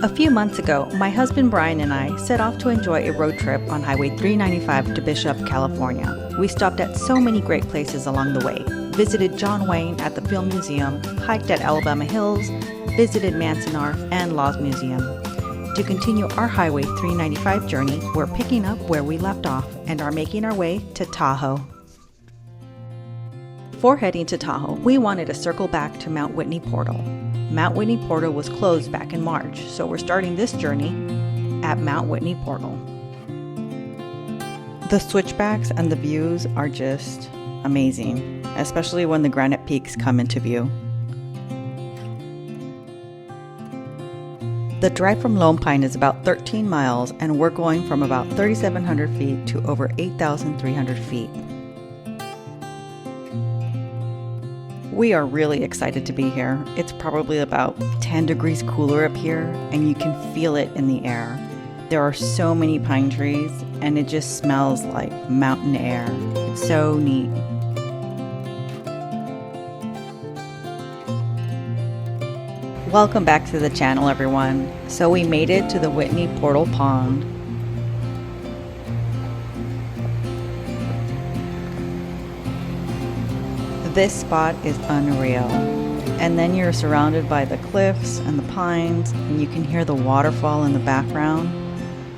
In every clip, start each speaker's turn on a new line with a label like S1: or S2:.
S1: A few months ago, my husband Brian and I set off to enjoy a road trip on Highway 395 to Bishop, California. We stopped at so many great places along the way, visited John Wayne at the Film Museum, hiked at Alabama Hills, visited Manzanar and Laws Museum. To continue our Highway 395 journey, we're picking up where we left off and are making our way to Tahoe. Before heading to Tahoe, we wanted to circle back to Mount Whitney Portal. Mount Whitney Portal was closed back in March, so we're starting this journey at Mount Whitney Portal. The switchbacks and the views are just amazing, especially when the granite peaks come into view. The drive from Lone Pine is about 13 miles, and we're going from about 3,700 feet to over 8,300 feet. We are really excited to be here. It's probably about 10 degrees cooler up here, and you can feel it in the air. There are so many pine trees, and it just smells like mountain air. It's so neat. Welcome back to the channel, everyone. So we made it to the Whitney Portal Pond. This spot is unreal. And then you're surrounded by the cliffs and the pines, and you can hear the waterfall in the background.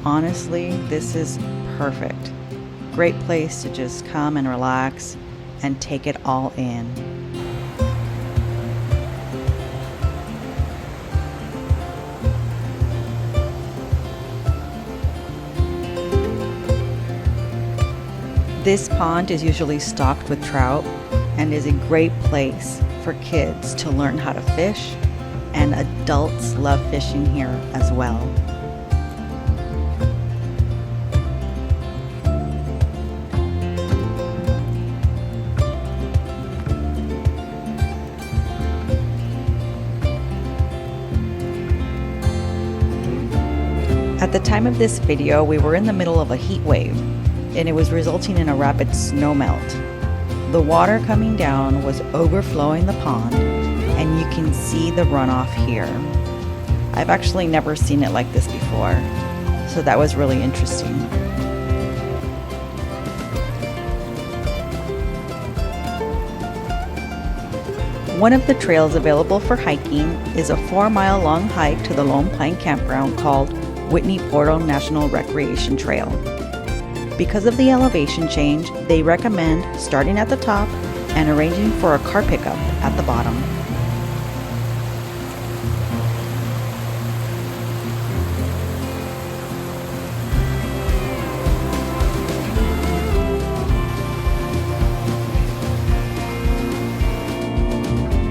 S1: Honestly, this is perfect. Great place to just come and relax and take it all in. This pond is usually stocked with trout and is a great place for kids to learn how to fish, and adults love fishing here as well. At the time of this video, we were in the middle of a heat wave, and it was resulting in a rapid snowmelt. The water coming down was overflowing the pond, and you can see the runoff here. I've actually never seen it like this before, so that was really interesting. One of the trails available for hiking is a 4-mile-long hike to the Lone Pine campground called Whitney Portal National Recreation Trail. Because of the elevation change, they recommend starting at the top and arranging for a car pickup at the bottom.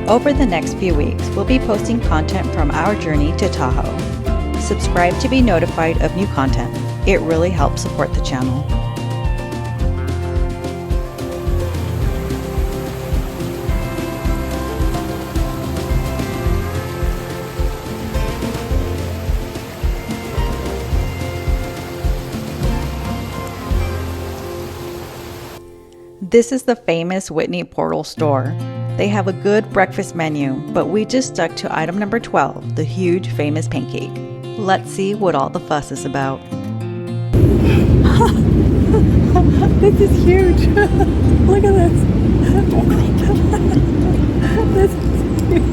S1: Over the next few weeks, we'll be posting content from our journey to Tahoe. Subscribe to be notified of new content. It really helps support the channel. This is the famous Whitney Portal store. They have a good breakfast menu, but we just stuck to item number 12, the huge famous pancake. Let's see what all the fuss is about.
S2: This is huge. Look at this. This is huge.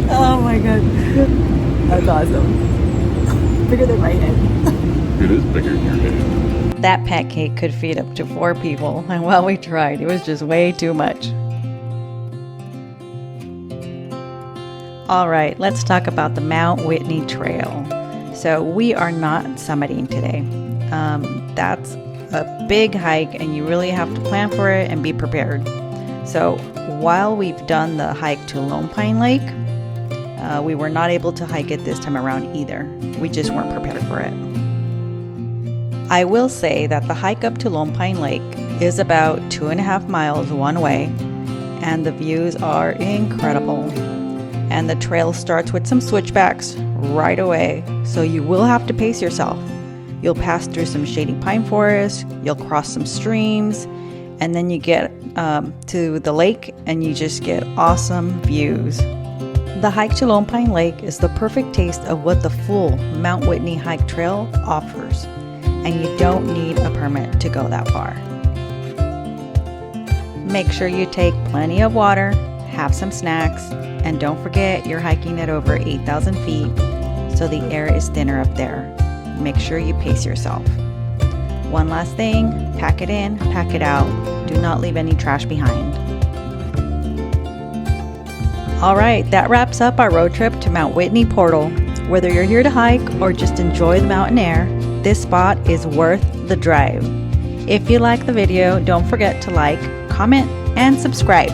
S2: Oh my god. That's awesome. Bigger than my head.
S3: It is bigger than your head.
S1: That pancake could feed up to 4 people, and while we tried, it was just way too much. All right, let's talk about the Mount Whitney Trail. So we are not summiting today. That's a big hike, and you really have to plan for it and be prepared. So while we've done the hike to Lone Pine Lake, we were not able to hike it this time around either. We just weren't prepared for it. I will say that the hike up to Lone Pine Lake is about 2.5 miles one way, and the views are incredible. And the trail starts with some switchbacks right away, so you will have to pace yourself. You'll pass through some shady pine forests, you'll cross some streams, and then you get to the lake and you just get awesome views. The The hike to Lone Pine Lake is the perfect taste of what the full Mount Whitney Hike Trail offers, and you don't need a permit to go that far. Make sure you take plenty of water, have some snacks, and don't forget you're hiking at over 8,000 feet, so the air is thinner up there. Make sure you pace yourself. One last thing, pack it in, pack it out. Do not leave any trash behind. Alright, that wraps up our road trip to Mount Whitney Portal. Whether you're here to hike or just enjoy the mountain air, this spot is worth the drive. If you like the video, don't forget to like, comment, and subscribe.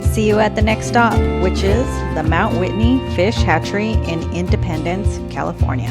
S1: See you at the next stop, which is the Mount Whitney Fish Hatchery in Independence, California.